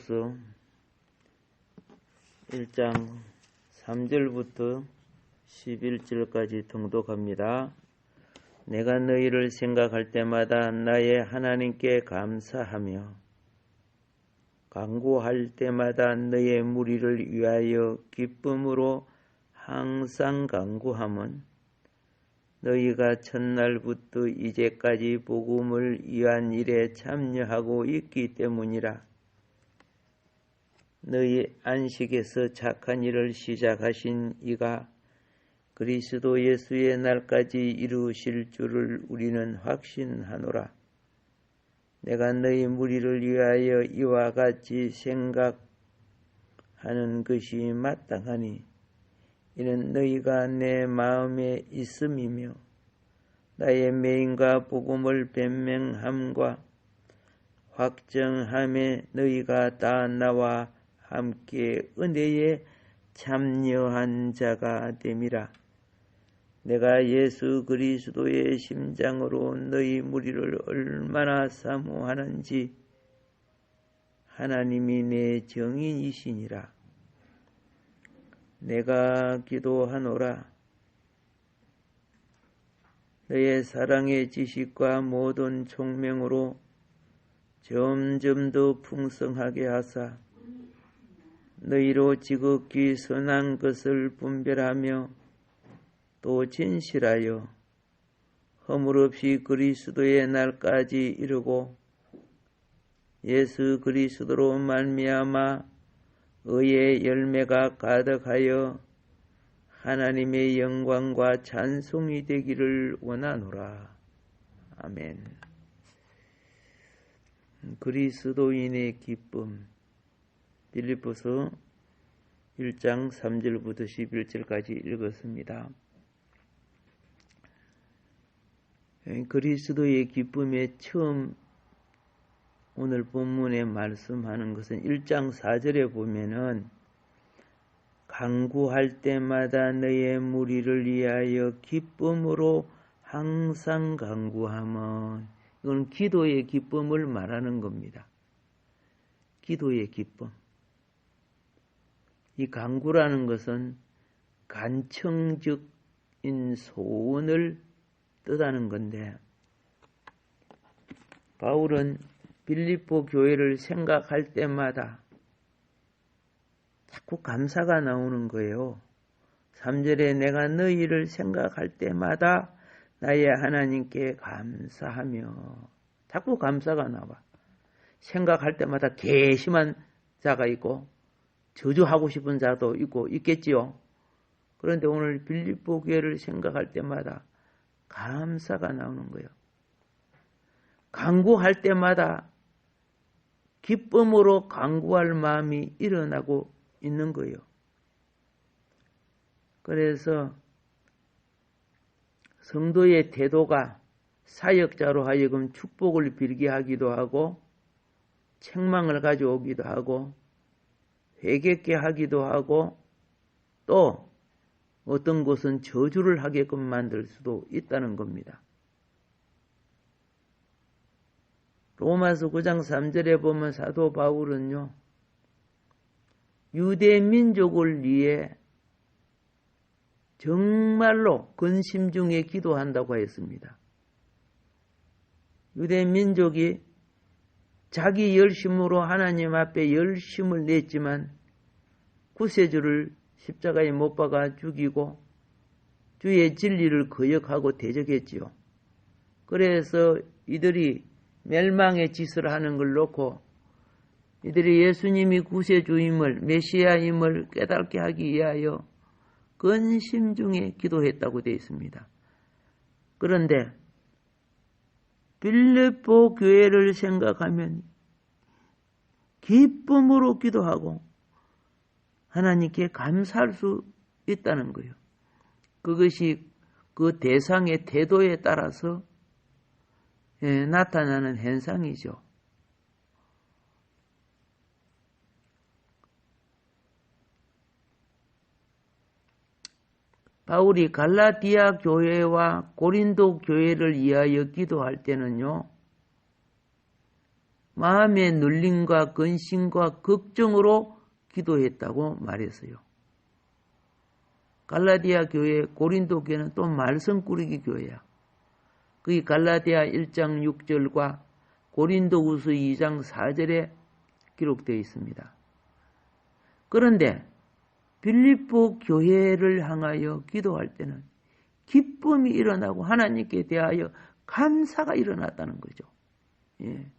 빌립보서 1장 3절부터 11절까지 통독합니다. 내가 너희를 생각할 때마다 나의 하나님께 감사하며 간구할 때마다 너의 무리를 위하여 기쁨으로 항상 간구함은 너희가 첫날부터 이제까지 복음을 위한 일에 참여하고 있기 때문이라. 너희 안식에서 착한 일을 시작하신 이가 그리스도 예수의 날까지 이루실 줄을 우리는 확신하노라. 내가 너희 무리를 위하여 이와 같이 생각하는 것이 마땅하니 이는 너희가 내 마음에 있음이며 나의 맹인과 복음을 변명함과 확정함에 너희가 다 나와 함께 은혜에 참여한 자가 됨이라. 내가 예수 그리스도의 심장으로 너희 무리를 얼마나 사모하는지 하나님이 내 정인이시니라. 내가 기도하노라. 너의 사랑의 지식과 모든 총명으로 점점 더 풍성하게 하사 너희로 지극히 선한 것을 분별하며 또 진실하여 허물없이 그리스도의 날까지 이르고 예수 그리스도로 말미암아 의의 열매가 가득하여 하나님의 영광과 찬송이 되기를 원하노라. 아멘. 그리스도인의 기쁨. 빌립보서 1장 3절부터 11절까지 읽었습니다. 그리스도의 기쁨에 처음 오늘 본문에 말씀하는 것은 1장 4절에 보면은 간구할 때마다 너의 무리를 위하여 기쁨으로 항상 간구함은, 이건 기도의 기쁨을 말하는 겁니다. 기도의 기쁨. 이 간구라는 것은 간청적인 소원을 뜻하는 건데, 바울은 빌립보 교회를 생각할 때마다 자꾸 감사가 나오는 거예요. 3절에 내가 너희를 생각할 때마다 나의 하나님께 감사하며, 자꾸 감사가 나와. 생각할 때마다 괘씸한 자가 있고 저주하고 싶은 자도 있겠지요. 그런데 오늘 빌립보 교회를 생각할 때마다 감사가 나오는 거예요. 간구할 때마다 기쁨으로 간구할 마음이 일어나고 있는 거예요. 그래서 성도의 태도가 사역자로 하여금 축복을 빌게 하기도 하고 책망을 가져오기도 하고 회개케 하기도 하고 또 어떤 곳은 저주를 하게끔 만들 수도 있다는 겁니다. 로마서 9장 3절에 보면 사도 바울은요, 유대 민족을 위해 정말로 근심중에 기도한다고 했습니다. 유대 민족이 자기 열심으로 하나님 앞에 열심을 냈지만 구세주를 십자가에 못 박아 죽이고 주의 진리를 거역하고 대적했지요. 그래서 이들이 멸망의 짓을 하는 걸 놓고 이들이 예수님이 구세주임을, 메시아임을 깨닫게 하기 위하여 근심 중에 기도했다고 되어 있습니다. 그런데 빌립보 교회를 생각하면 기쁨으로 기도하고 하나님께 감사할 수 있다는 거예요. 그것이 그 대상의 태도에 따라서 나타나는 현상이죠. 바울이 갈라디아 교회와 고린도 교회를 위하여 기도할 때는요, 마음의 눌림과 근심과 걱정으로 기도했다고 말했어요. 갈라디아 교회, 고린도 교회는 또 말씀 꾸리기 교회야. 그게 갈라디아 1장 6절과 고린도후서 2장 4절에 기록되어 있습니다. 그런데 빌립보 교회를 향하여 기도할 때는 기쁨이 일어나고 하나님께 대하여 감사가 일어났다는 거죠. 예.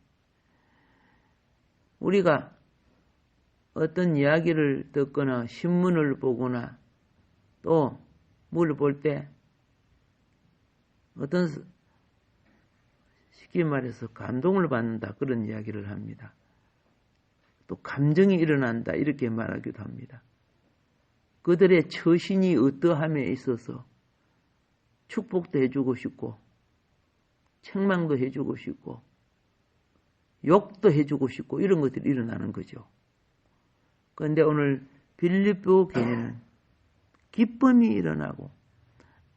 우리가 어떤 이야기를 듣거나 신문을 보거나 또 뭘 볼 때 어떤 쉽게 말해서 감동을 받는다 그런 이야기를 합니다. 또 감정이 일어난다 이렇게 말하기도 합니다. 그들의 처신이 어떠함에 있어서 축복도 해주고 싶고 책망도 해주고 싶고 욕도 해주고 싶고 이런 것들이 일어나는 거죠. 그런데 오늘 빌립보 교회는 기쁨이 일어나고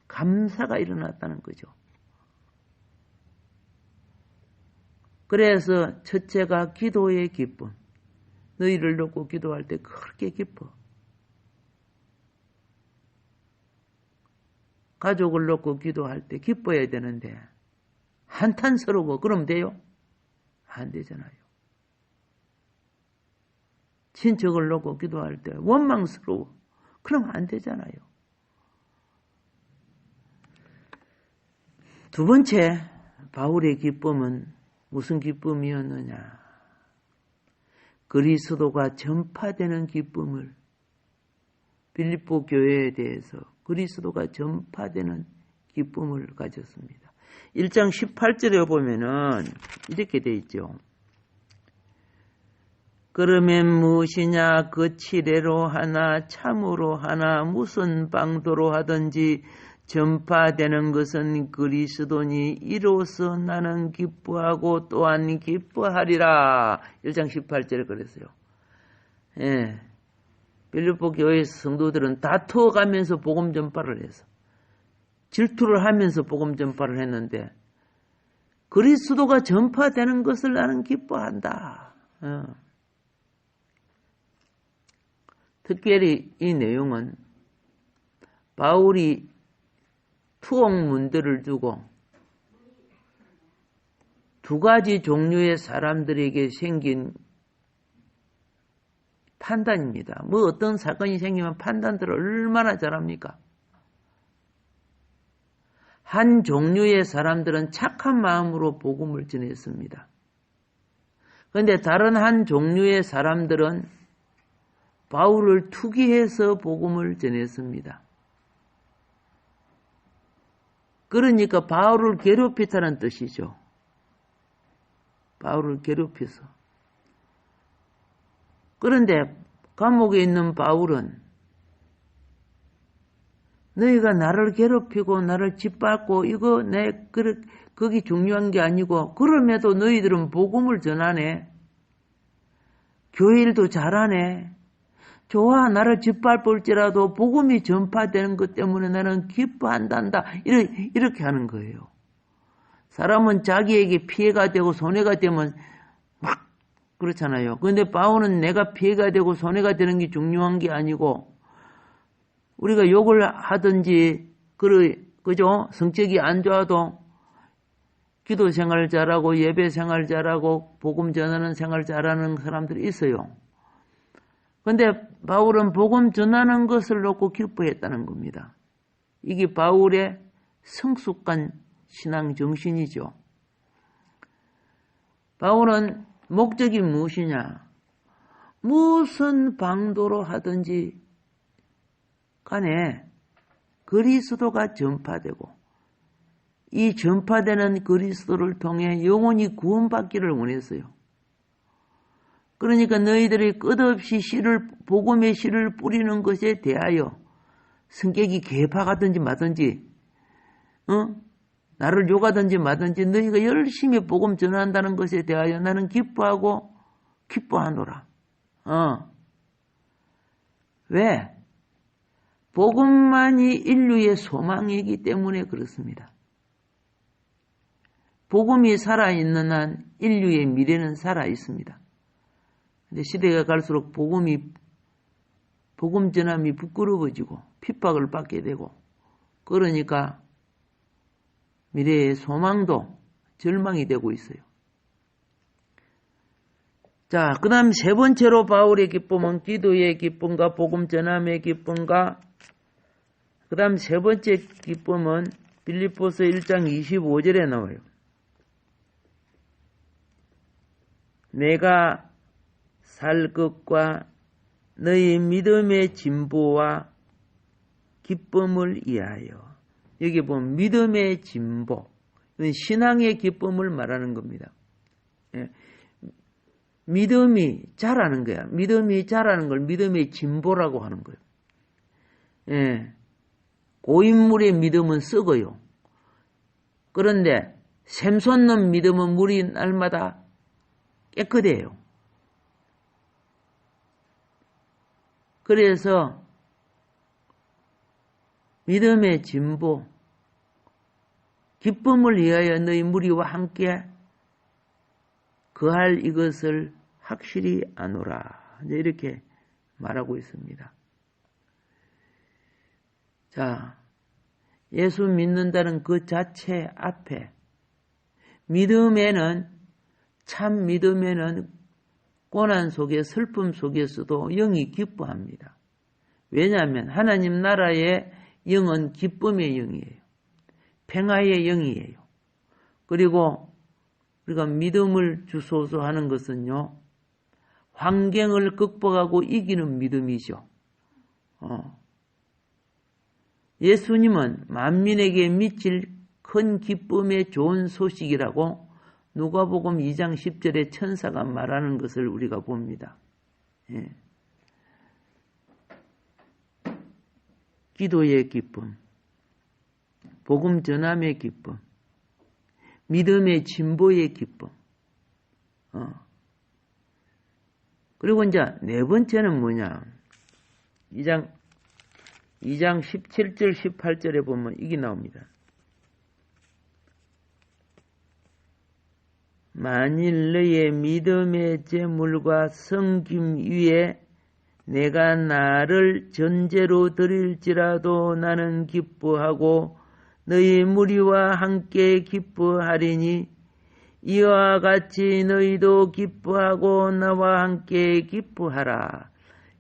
감사가 일어났다는 거죠. 그래서 첫째가 기도의 기쁨. 너희를 놓고 기도할 때 그렇게 기뻐. 가족을 놓고 기도할 때 기뻐야 되는데 한탄스러워. 그럼 돼요? 안 되잖아요. 친척을 놓고 기도할 때 원망스러워. 그럼 안 되잖아요. 두 번째, 바울의 기쁨은 무슨 기쁨이었느냐? 그리스도가 전파되는 기쁨을 빌립보 교회에 대해서 그리스도가 전파되는 기쁨을 가졌습니다. 1장 18절에 보면은 이렇게 돼 있죠. 그러면 무엇이냐 그 치레로 하나 참으로 하나 무슨 방도로 하든지 전파되는 것은 그리스도니 이로써 나는 기뻐하고 또한 기뻐하리라. 1장 18절에 그랬어요. 예. 빌립보 교회 성도들은 다투어가면서 복음 전파를 해서 질투를 하면서 복음 전파를 했는데 그리스도가 전파되는 것을 나는 기뻐한다. 특별히 이 내용은 바울이 투옥문들을 두고 두 가지 종류의 사람들에게 생긴 판단입니다. 뭐 어떤 사건이 생기면 판단들을 얼마나 잘합니까? 한 종류의 사람들은 착한 마음으로 복음을 전했습니다. 그런데 다른 한 종류의 사람들은 바울을 투기해서 복음을 전했습니다. 그러니까 바울을 괴롭히다는 뜻이죠. 바울을 괴롭혀서. 그런데 감옥에 있는 바울은 너희가 나를 괴롭히고 나를 짓밟고 이거 그게 중요한 게 아니고 그럼에도 너희들은 복음을 전하네. 교회 일도 잘하네. 좋아 나를 짓밟을지라도 복음이 전파되는 것 때문에 나는 기뻐한단다. 이렇게 하는 거예요. 사람은 자기에게 피해가 되고 손해가 되면 막 그렇잖아요. 그런데 바울은 내가 피해가 되고 손해가 되는 게 중요한 게 아니고 우리가 욕을 하든지 그죠? 성격이 안 좋아도 기도 생활 잘하고 예배 생활 잘하고 복음 전하는 생활 잘하는 사람들이 있어요. 그런데 바울은 복음 전하는 것을 놓고 기뻐했다는 겁니다. 이게 바울의 성숙한 신앙 정신이죠. 바울은 목적이 무엇이냐? 무슨 방도로 하든지 간에 그리스도가 전파되고 이 전파되는 그리스도를 통해 영혼이 구원받기를 원했어요. 그러니까 너희들이 끝없이 복음의 씨를 뿌리는 것에 대하여 성격이 개파가든지 마든지 나를 욕하든지 마든지 너희가 열심히 복음 전한다는 것에 대하여 나는 기뻐하고 기뻐하노라. 왜? 복음만이 인류의 소망이기 때문에 그렇습니다. 복음이 살아있는 한 인류의 미래는 살아있습니다. 근데 시대가 갈수록 복음 전함이 부끄러워지고 핍박을 받게 되고 그러니까 미래의 소망도 절망이 되고 있어요. 자, 그 다음 세 번째로 바울의 기쁨은 기도의 기쁨과 복음 전함의 기쁨과 그 다음 세 번째 기쁨은 빌립보서 1장 25절에 나와요. 내가 살 것과 너희 믿음의 진보와 기쁨을 위하여. 여기 보면 믿음의 진보, 신앙의 기쁨을 말하는 겁니다. 예. 믿음이 자라는 거야. 믿음이 자라는 걸 믿음의 진보라고 하는 거예요. 예. 고인물의 믿음은 썩어요. 그런데 샘솟는 믿음은 물이 날마다 깨끗해요. 그래서 믿음의 진보, 기쁨을 위하여 너희 무리와 함께 거할 이것을 확실히 아노라. 이렇게 말하고 있습니다. 자, 예수 믿는다는 그 자체 앞에 참 믿음에는 고난 속에 슬픔 속에서도 영이 기뻐합니다. 왜냐하면 하나님 나라의 영은 기쁨의 영이에요. 평화의 영이에요. 그리고 우리가 믿음을 주소서 하는 것은요, 환경을 극복하고 이기는 믿음이죠. 예수님은 만민에게 미칠 큰 기쁨의 좋은 소식이라고 누가복음 2장 10절에 천사가 말하는 것을 우리가 봅니다. 예. 기도의 기쁨, 복음 전함의 기쁨, 믿음의 진보의 기쁨. 그리고 이제 네 번째는 뭐냐? 2장 17절, 18절에 보면 이게 나옵니다. 만일 너의 믿음의 제물과 성김 위에 내가 나를 전제로 드릴지라도 나는 기뻐하고 너희 무리와 함께 기뻐하리니 이와 같이 너희도 기뻐하고 나와 함께 기뻐하라.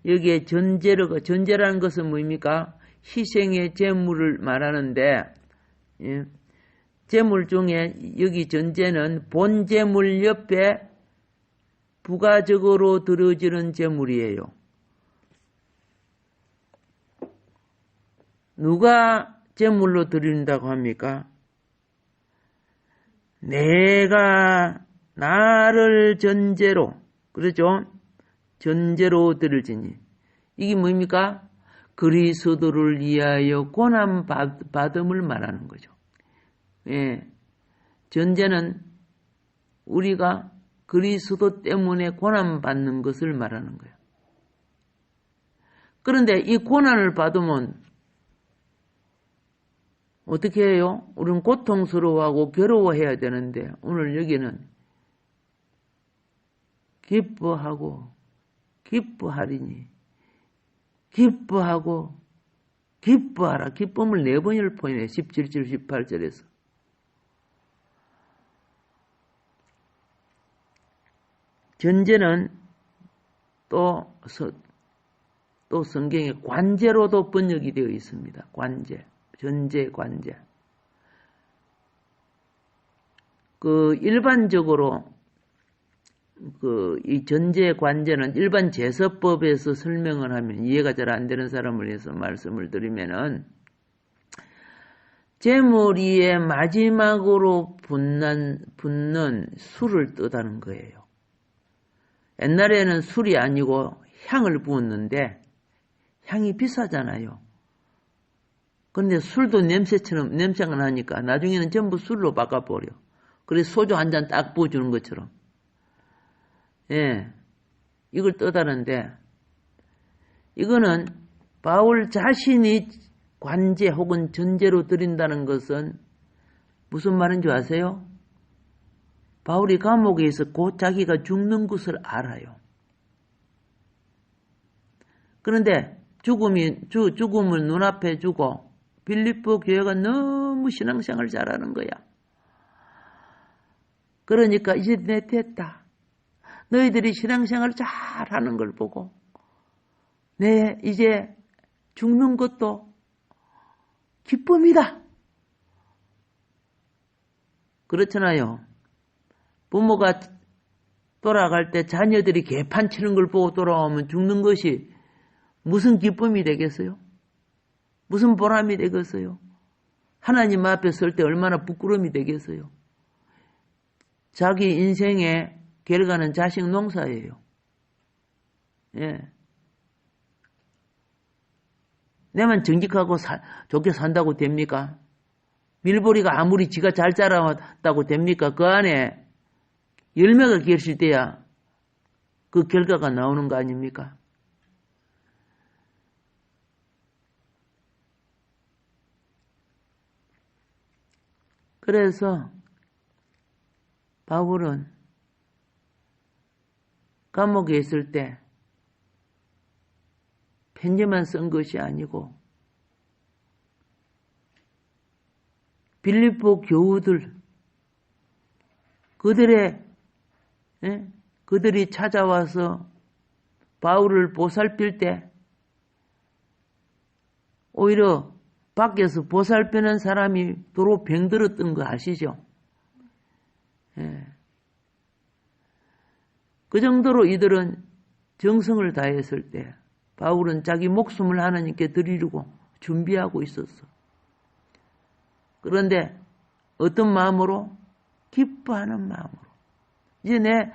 여기에 전제라는 것은 뭡니까? 희생의 제물을 말하는데, 예. 제물 중에 여기 전제는 본 제물 옆에 부가적으로 드려지는 제물이에요. 누가 제물로 드린다고 합니까? 내가 나를 전제로, 그렇죠? 전제로 드릴지니. 이게 뭡니까? 그리스도를 위하여 고난 받음을 말하는 거죠. 예. 전제는 우리가 그리스도 때문에 고난 받는 것을 말하는 거예요. 그런데 이 고난을 받으면 어떻게 해요? 우리는 고통스러워하고 괴로워해야 되는데 오늘 여기는 기뻐하고 기뻐하리니 기뻐하고 기뻐하라. 기쁨을 4번을 포함해 17절 18절에서. 전제는 또 성경에 관제로도 번역이 되어 있습니다. 관제. 전제, 관제. 일반적으로, 이 전제, 관제는 일반 제서법에서 설명을 하면 이해가 잘 안 되는 사람을 위해서 말씀을 드리면은, 제물 위에 마지막으로 붓는 술을 뜨다는 거예요. 옛날에는 술이 아니고 향을 부었는데, 향이 비싸잖아요. 그런데 술도 냄새가 나니까 나중에는 전부 술로 바꿔버려. 그래서 소주 한 잔 딱 부어주는 것처럼. 예. 이걸 떠다는데, 이거는 바울 자신이 관제 혹은 전제로 드린다는 것은 무슨 말인 줄 아세요? 바울이 감옥에 있어 곧 자기가 죽는 것을 알아요. 그런데 죽음을 눈앞에 두고 빌립보 교회가 너무 신앙생활을 잘하는 거야. 그러니까 이제 내 됐다. 너희들이 신앙생활을 잘하는 걸 보고 내 이제 죽는 것도 기쁨이다. 그렇잖아요. 부모가 돌아갈 때 자녀들이 개판 치는 걸 보고 돌아오면 죽는 것이 무슨 기쁨이 되겠어요? 무슨 보람이 되겠어요? 하나님 앞에 설 때 얼마나 부끄러움이 되겠어요? 자기 인생의 결과는 자식 농사예요. 예. 내만 정직하고 좋게 산다고 됩니까? 밀보리가 아무리 지가 잘 자라왔다고 됩니까? 그 안에 열매가 결실돼야 그 결과가 나오는 거 아닙니까? 그래서 바울은 감옥에 있을 때 편지만 쓴 것이 아니고 빌립보 교우들 그들이 찾아와서 바울을 보살필 때 오히려 밖에서 보살피는 사람이 도로 병들었던 거 아시죠? 예. 그 정도로 이들은 정성을 다했을 때 바울은 자기 목숨을 하나님께 드리려고 준비하고 있었어. 그런데 어떤 마음으로? 기뻐하는 마음으로. 이제 내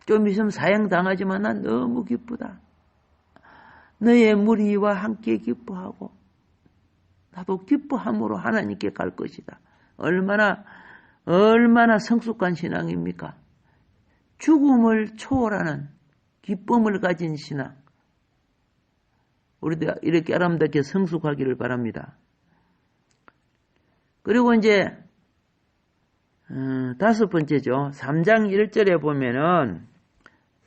좀 있으면 사형당하지만 난 너무 기쁘다. 너의 무리와 함께 기뻐하고 나도 기뻐함으로 하나님께 갈 것이다. 얼마나 성숙한 신앙입니까? 죽음을 초월하는 기쁨을 가진 신앙. 우리도 이렇게 아름답게 성숙하기를 바랍니다. 그리고 이제 5번째죠. 3장 1절에 보면은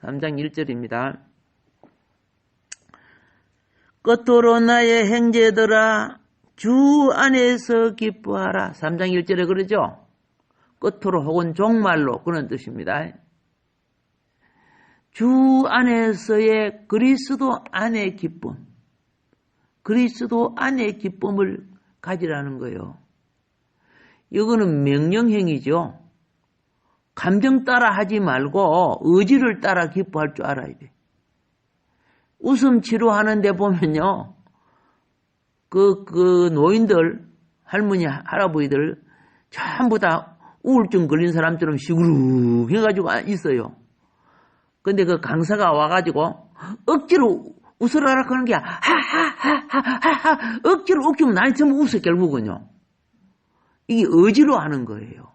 3장 1절입니다. 끝으로 나의 형제들아 주 안에서 기뻐하라. 3장 1절에 그러죠. 끝으로 혹은 종말로 그런 뜻입니다. 주 안에서의 그리스도 안의 기쁨. 그리스도 안의 기쁨을 가지라는 거예요. 이거는 명령행위죠. 감정 따라 하지 말고 의지를 따라 기뻐할 줄 알아야 돼. 웃음 치료하는데 보면요. 그 노인들, 할머니, 할아버지들 전부 다 우울증 걸린 사람처럼 시구룩 해가지고 있어요. 근데 그 강사가 와가지고 억지로 웃으라라 그러는 게 하하하하하 억지로 웃기면 나이 처음 웃어 결국은요. 이게 의지로 하는 거예요.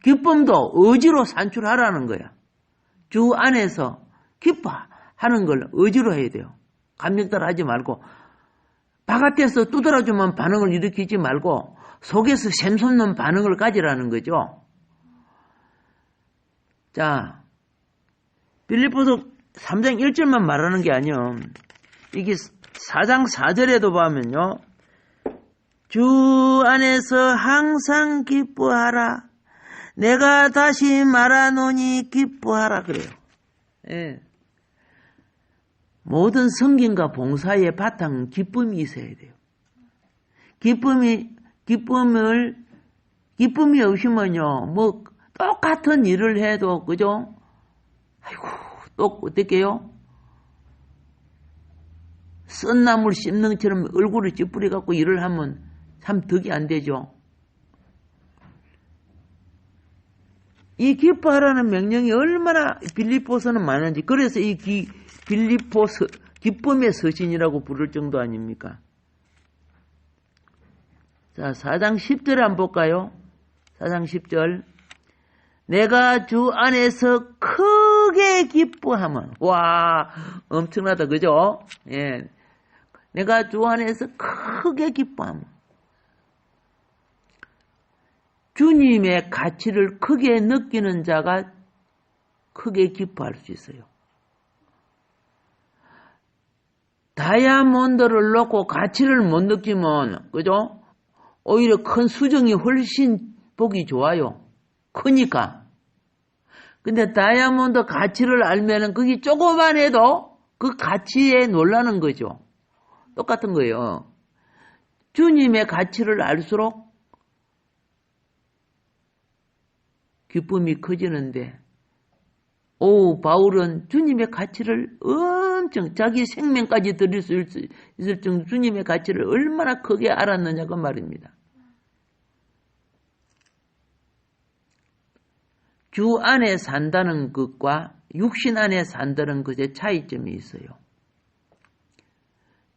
기쁨도 의지로 산출하라는 거야. 주 안에서 기뻐하는 걸 의지로 해야 돼요. 감정 따라 하지 말고 바깥에서 두드려주면 반응을 일으키지 말고 속에서 샘솟는 반응을 가지라는 거죠. 자, 빌립보서 3장 1절만 말하는 게 아니요. 이게 4장 4절에도 보면요. 주 안에서 항상 기뻐하라. 내가 다시 말하노니 기뻐하라 그래요. 예. 모든 성김과 봉사의 바탕은 기쁨이 있어야 돼요. 기쁨이 없으면요, 뭐, 똑같은 일을 해도, 그죠? 아이고, 또, 어떡해요? 쓴 나물 씹는 것처럼 얼굴을 찌푸려갖고 일을 하면 참 덕이 안 되죠. 이 기뻐하라는 명령이 얼마나 빌립보서는 많은지, 그래서 이 빌립보서, 기쁨의 서신이라고 부를 정도 아닙니까? 자, 4장 10절에 한번 볼까요? 4장 10절. 내가 주 안에서 크게 기뻐하면, 와, 엄청나다, 그죠? 예. 내가 주 안에서 크게 기뻐하면, 주님의 가치를 크게 느끼는 자가 크게 기뻐할 수 있어요. 다이아몬드를 놓고 가치를 못 느끼면, 그죠? 오히려 큰 수정이 훨씬 보기 좋아요. 크니까. 근데 다이아몬드 가치를 알면은 그게 조그만 해도 그 가치에 놀라는 거죠. 똑같은 거예요. 주님의 가치를 알수록 기쁨이 커지는데, 바울은 주님의 가치를 엄청 자기 생명까지 드릴 수 있을 정도 주님의 가치를 얼마나 크게 알았느냐고 말입니다. 주 안에 산다는 것과 육신 안에 산다는 것의 차이점이 있어요.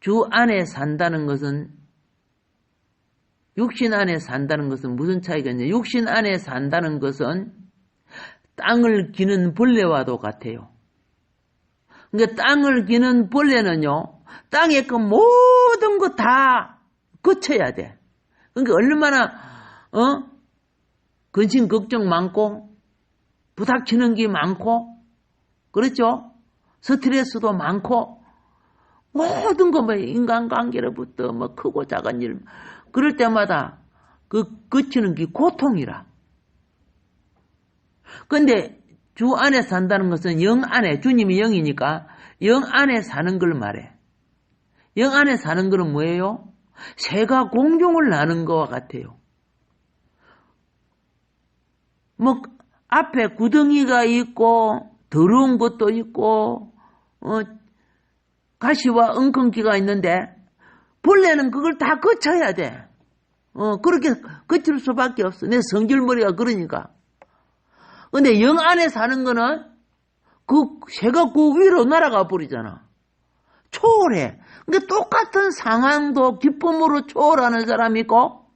주 안에 산다는 것은, 육신 안에 산다는 것은 무슨 차이가 있냐? 육신 안에 산다는 것은 땅을 기는 벌레와도 같아요. 그러니까 땅을 기는 벌레는요, 땅에 그 모든 거 다 거쳐야 돼. 그러니까 얼마나, 근심 걱정 많고, 부닥치는 게 많고, 그렇죠? 스트레스도 많고, 모든 거, 인간관계로부터, 크고 작은 일, 그럴 때마다 거치는 게 고통이라. 근데 주 안에 산다는 것은 영 안에, 주님이 영이니까 영 안에 사는 걸 말해. 영 안에 사는 것은 뭐예요? 새가 공중을 나는 것과 같아요. 앞에 구덩이가 있고 더러운 것도 있고 가시와 엉겅퀴가 있는데 벌레는 그걸 다 거쳐야 돼. 그렇게 거칠 수밖에 없어. 내 성질머리가 그러니까. 근데 영 안에 사는 거는 새가 그 위로 날아가 버리잖아. 초월해. 그러니까 똑같은 상황도 기쁨으로 초월하는 사람이 있고,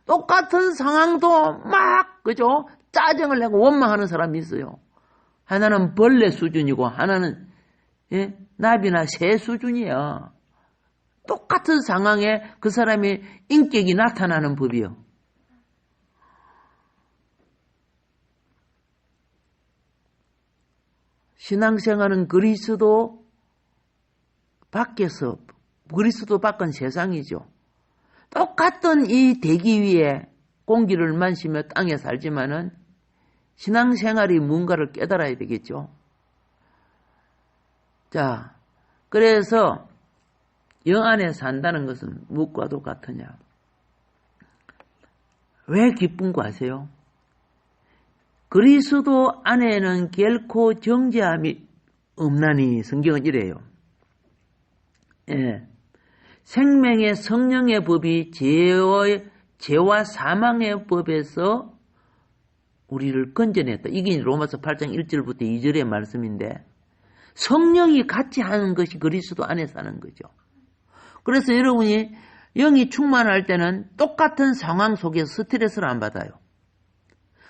똑같은 상황도 그죠? 짜증을 내고 원망하는 사람이 있어요. 하나는 벌레 수준이고, 하나는, 나비나 새 수준이야. 똑같은 상황에 그 사람의 인격이 나타나는 법이요. 신앙생활은 그리스도 밖은 세상이죠. 똑같은 이 대기 위에 공기를 마시며 땅에 살지만은 신앙생활이 뭔가를 깨달아야 되겠죠. 자, 그래서 영 안에 산다는 것은 무엇과도 같으냐? 왜 기쁜가 아세요? 그리스도 안에는 결코 정죄함이 없나니 성경은 이래요. 생명의 성령의 법이 죄와 사망의 법에서 우리를 건져냈다. 이게 로마서 8장 1절부터 2절의 말씀인데, 성령이 같이 하는 것이 그리스도 안에 사는 거죠. 그래서 여러분이 영이 충만할 때는 똑같은 상황 속에서 스트레스를 안 받아요.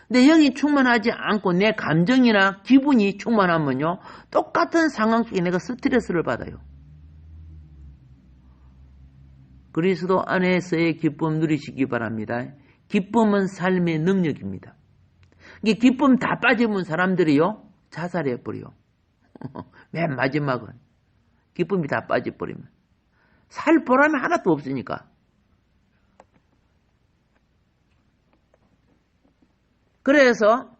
근데 영이 충만하지 않고 내 감정이나 기분이 충만하면요, 똑같은 상황 속에 내가 스트레스를 받아요. 그리스도 안에서의 기쁨 누리시기 바랍니다. 기쁨은 삶의 능력입니다. 이게 기쁨 다 빠지면 사람들이요, 자살해버려. 맨 마지막은 기쁨이 다 빠져버리면 살 보람이 하나도 없으니까. 그래서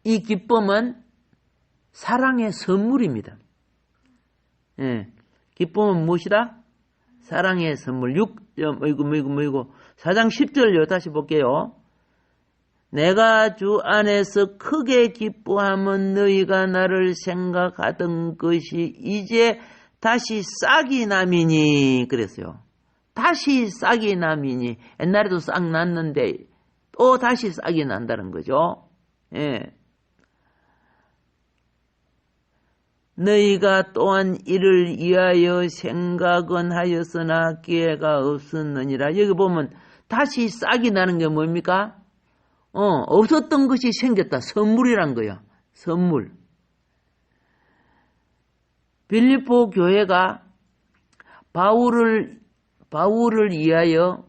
이 기쁨은 사랑의 선물입니다. 기쁨은 무엇이다? 사랑의 선물. 4장 10절요. 다시 볼게요. 내가 주 안에서 크게 기뻐하면 너희가 나를 생각하던 것이 이제 다시 싹이 남이니. 그랬어요. 다시 싹이 남이니. 옛날에도 싹 났는데 또 다시 싹이 난다는 거죠. 너희가 또한 이를 위하여 생각은 하였으나 기회가 없었느니라. 여기 보면 다시 싹이 나는 게 뭡니까? 없었던 것이 생겼다. 선물이란 거야. 선물. 빌립보 교회가 바울을 위하여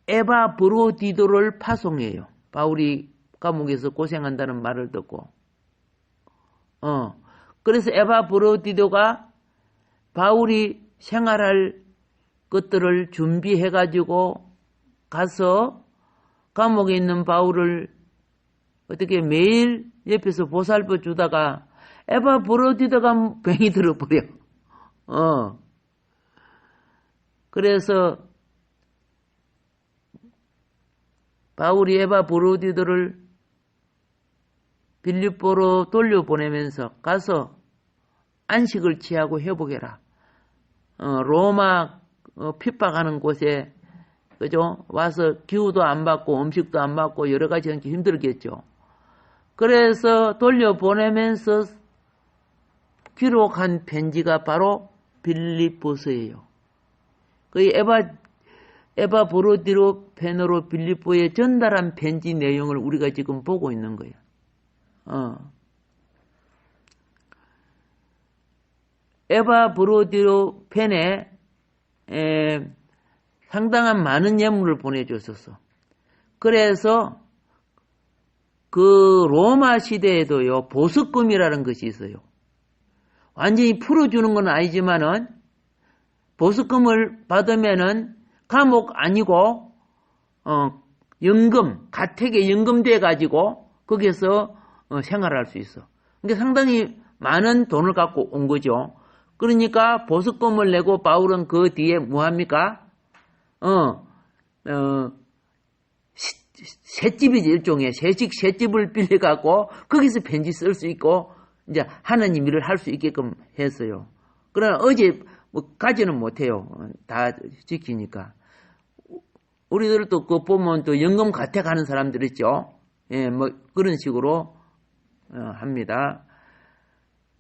에바브로디도를 파송해요. 바울이 감옥에서 고생한다는 말을 듣고. 그래서 에바브로디도가 바울이 생활할 것들을 준비해가지고 가서 감옥에 있는 바울을 어떻게 매일 옆에서 보살펴 주다가 에바브로디도가 병이 들어버려. 그래서 바울이 에바브로디도를 빌립보로 돌려보내면서 가서 안식을 취하고 회복해라. 로마 핍박하는 곳에 그죠? 와서 기후도 안 받고 음식도 안 받고 여러 가지 힘들겠죠. 그래서 돌려보내면서 기록한 편지가 바로 빌립보서예요. 그 에바브로디도 펜으로 빌립보에 전달한 편지 내용을 우리가 지금 보고 있는 거예요. 에바브로디도 펜에 상당한 많은 예물을 보내줬었어. 그래서 그 로마 시대에도요, 보석금이라는 것이 있어요. 완전히 풀어주는 건 아니지만은 보석금을 받으면은 감옥 아니고 연금, 가택에 연금돼 가지고 거기서 생활할 수 있어. 그러니까 상당히 많은 돈을 갖고 온 거죠. 그러니까 보석금을 내고 바울은 그 뒤에 뭐 합니까? 셋집이지, 일종의 셋집을 빌려갖고 거기서 편지 쓸 수 있고 이제 하나님 일을 할 수 있게끔 했어요. 그러나 어제 뭐 가지는 못해요. 다 지키니까. 우리들도 그 보면 또 연금 가택하는 사람들 있죠. 예, 뭐 그런 식으로 합니다.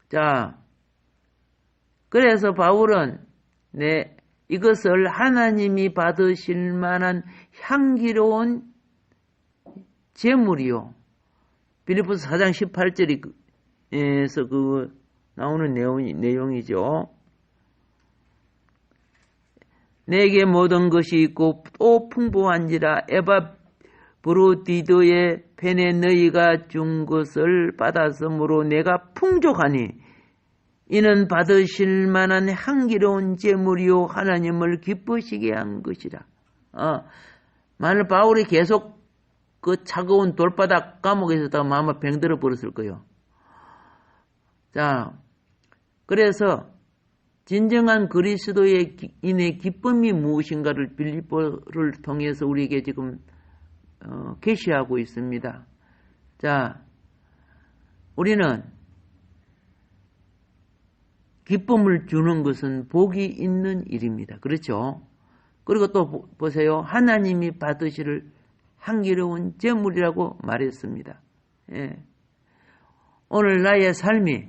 자, 그래서 바울은 이것을 하나님이 받으실 만한 향기로운 제물이요. 빌립보서 4장 18절에서 그 나오는 내용이죠. 내게 모든 것이 있고 또 풍부한지라 에바브로디도의 펜에 너희가 준 것을 받았으므로 내가 풍족하니 이는 받으실 만한 향기로운 제물이요 하나님을 기쁘시게 한 것이라. 만일 바울이 계속 그 차가운 돌바닥 감옥에 있었다가 아마 병들어 버렸을 거예요. 자, 그래서 진정한 그리스도인의 기쁨이 무엇인가를 빌립보를 통해서 우리에게 지금 계시하고 있습니다. 자, 우리는 기쁨을 주는 것은 복이 있는 일입니다. 그렇죠? 그리고 또 보세요. 하나님이 받으실 향기로운 제물이라고 말했습니다. 예. 오늘 나의 삶이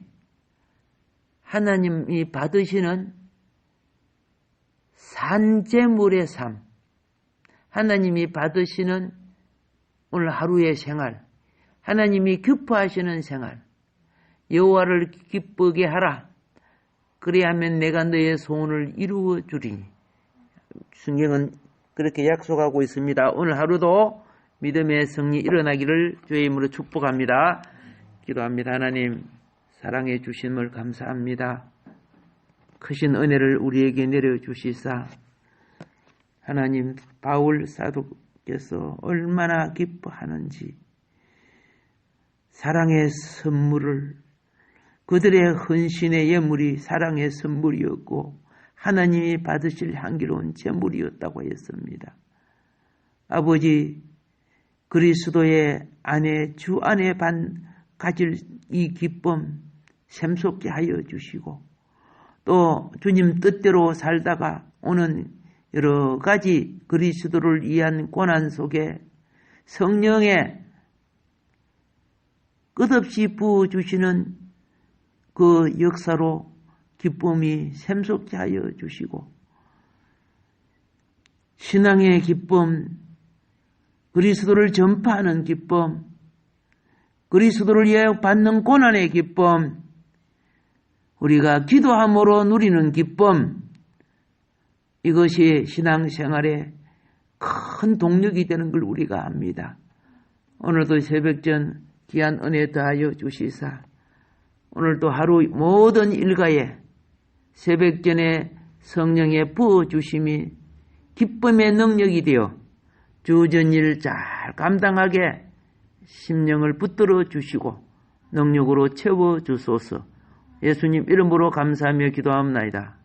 하나님이 받으시는 산제물의 삶, 하나님이 받으시는 오늘 하루의 생활, 하나님이 기뻐하시는 생활, 여호와를 기쁘게 하라. 그리하면 내가 너의 소원을 이루어 주리니. 성경은 그렇게 약속하고 있습니다. 오늘 하루도 믿음의 승리 일어나기를 주의 이름으로 축복합니다. 기도합니다. 하나님, 사랑해 주심을 감사합니다. 크신 은혜를 우리에게 내려주시사 하나님, 바울 사도께서 얼마나 기뻐하는지 사랑의 선물을, 그들의 헌신의 예물이 사랑의 선물이었고 하나님이 받으실 향기로운 제물이었다고 했습니다. 아버지, 그리스도의 안에 주 안에 가질 이 기쁨 샘솟게 하여 주시고, 또 주님 뜻대로 살다가 오는 여러 가지 그리스도를 위한 고난 속에 성령의 끝없이 부어주시는 그 역사로 기쁨이 샘솟게 하여 주시고, 신앙의 기쁨, 그리스도를 전파하는 기쁨, 그리스도를 위하여 받는 고난의 기쁨, 우리가 기도함으로 누리는 기쁨, 이것이 신앙생활의 큰 동력이 되는 걸 우리가 압니다. 오늘도 새벽전 귀한 은혜 더하여 주시사 오늘도 하루 모든 일가에 새벽전에 성령의 부어주심이 기쁨의 능력이 되어 주전일 잘 감당하게 심령을 붙들어 주시고 능력으로 채워 주소서. 예수님 이름으로 감사하며 기도합니다.